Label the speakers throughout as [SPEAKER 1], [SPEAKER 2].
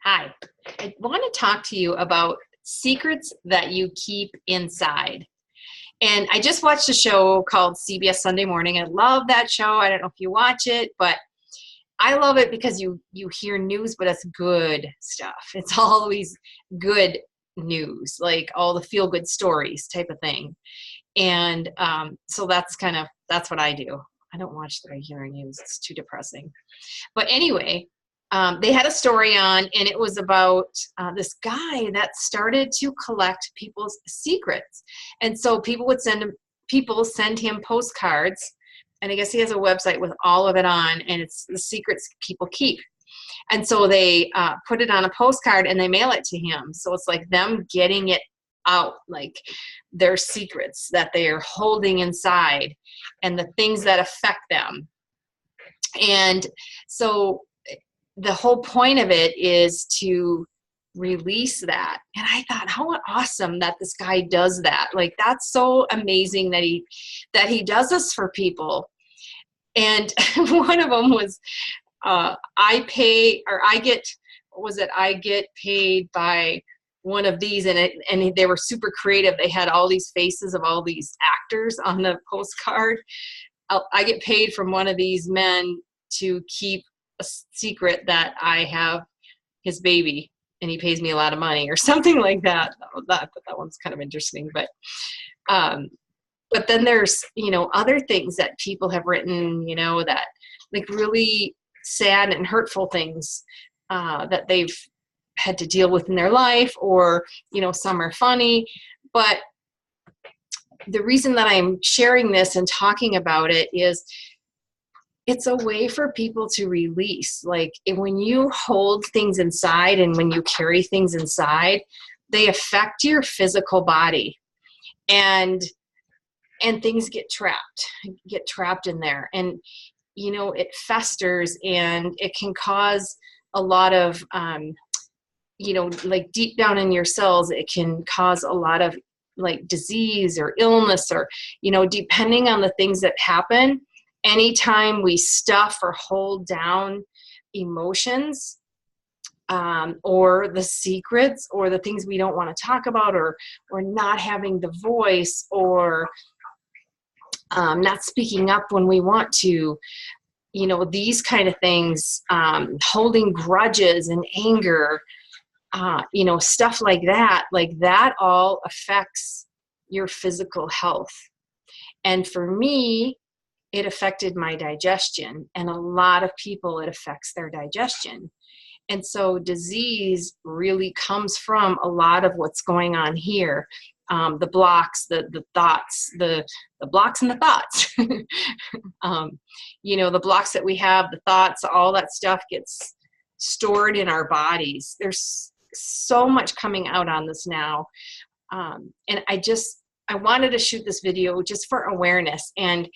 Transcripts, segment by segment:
[SPEAKER 1] Hi, I want to talk to you about secrets that you keep inside. And I just watched a show called CBS Sunday Morning. I love that show. I don't know if you watch it, but I love it because you hear news, but it's good stuff. It's always good news, like all the feel good stories type of thing. And so that's what I do. I don't watch the regular news. It's too depressing. But anyway, they had a story on, and it was about this guy that started to collect people's secrets. And so people send him postcards, and I guess he has a website with all of it on, and it's the secrets people keep. And so they put it on a postcard and they mail it to him. So it's like them getting it out, like their secrets that they are holding inside and the things that affect them. And so the whole point of it is to release that. And I thought, how awesome that this guy does that. Like, that's so amazing that he does this for people. And one of them was, I get paid by one of these, and they were super creative. They had all these faces of all these actors on the postcard. I get paid from one of these men to keep a secret that I have his baby, and he pays me a lot of money or something like that. That one's kind of interesting, but then there's, other things that people have written, that like really sad and hurtful things that they've had to deal with in their life, or, some are funny. But the reason that I'm sharing this and talking about it is it's a way for people to release. Like, when you hold things inside and when you carry things inside, they affect your physical body, and things get trapped in there, and it festers, and it can cause a lot of like deep down in your cells, it can cause a lot of like disease or illness, or depending on the things that happen. Anytime we stuff or hold down emotions, or the secrets, or the things we don't want to talk about, or not having the voice, or not speaking up when we want to, these kind of things, holding grudges and anger, stuff like that all affects your physical health. And for me, it affected my digestion, and a lot of people, it affects their digestion. And so disease really comes from a lot of what's going on here. The blocks, the thoughts, the blocks and the thoughts, the blocks that we have, the thoughts, all that stuff gets stored in our bodies. There's so much coming out on this now. And I wanted to shoot this video just for awareness. And,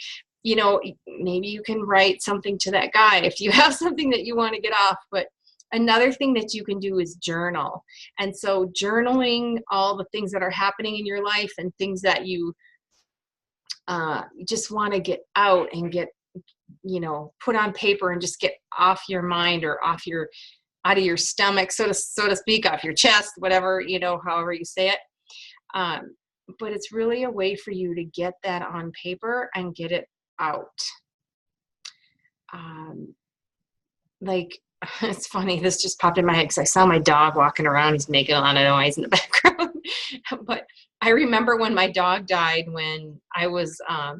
[SPEAKER 1] maybe you can write something to that guy if you have something that you want to get off. But another thing that you can do is journal. And so journaling all the things that are happening in your life and things that you just want to get out and get, put on paper and just get off your mind, or out of your stomach, so to speak, off your chest, whatever, however you say it. But it's really a way for you to get that on paper and get it out. It's funny, this just popped in my head because I saw my dog walking around. He's making a lot of noise in the background. But I remember when my dog died, when I was, I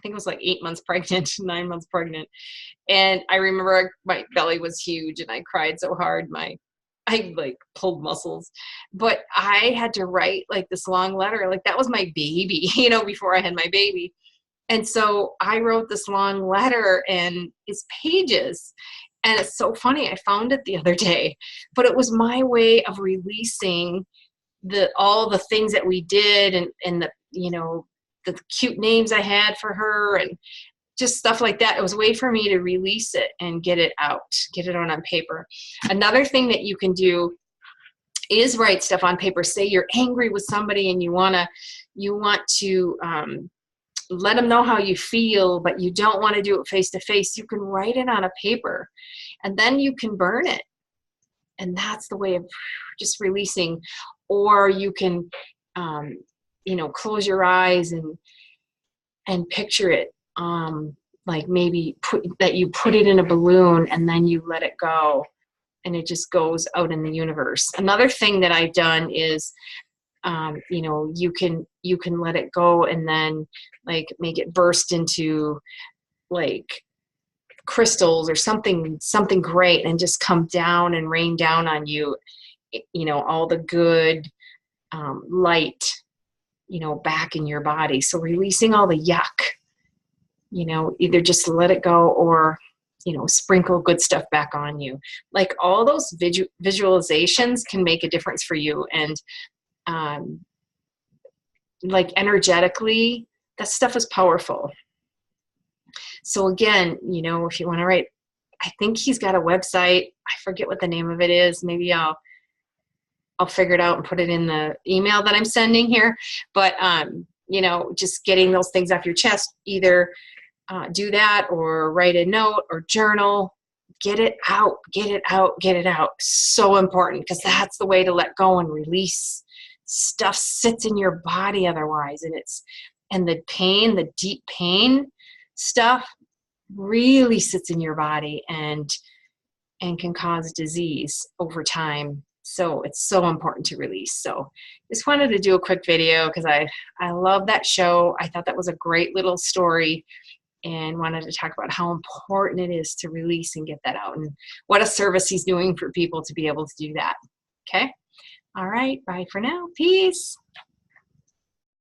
[SPEAKER 1] think it was like 8 months pregnant, 9 months pregnant. And I remember my belly was huge and I cried so hard. I like pulled muscles, but I had to write like this long letter. Like, that was my baby, before I had my baby. And so I wrote this long letter, and it's pages. And it's so funny. I found it the other day, but it was my way of releasing all the things that we did, and the, the cute names I had for her, and just stuff like that. It was a way for me to release it and get it out, get it on paper. Another thing that you can do is write stuff on paper. Say you're angry with somebody and you want to let them know how you feel, but you don't want to do it face to face. You can write it on a paper, and then you can burn it. And that's the way of just releasing. Or you can, you know, close your eyes and picture it, like maybe you put it in a balloon and then you let it go and it just goes out in the universe. Another thing that I've done is, you know, you can let it go and then like make it burst into like crystals or something great and just come down and rain down on you, you know, all the good light, you know, back in your body. So releasing all the yuck, you know, either just let it go or, you know, sprinkle good stuff back on you. Like all those visualizations can make a difference for you. And like energetically, that stuff is powerful. So again, you know, if you want to write, I think he's got a website. I forget what the name of it is. Maybe I'll figure it out and put it in the email that I'm sending here. But, you know, just getting those things off your chest, either do that or write a note or journal. Get it out, get it out, get it out. So important, because that's the way to let go and release. Stuff sits in your body otherwise, and the pain, the deep pain stuff really sits in your body and can cause disease over time. So it's so important to release. So just wanted to do a quick video because I love that show. I thought that was a great little story and wanted to talk about how important it is to release and get that out, and what a service he's doing for people to be able to do that. Okay. All right. Bye for now. Peace.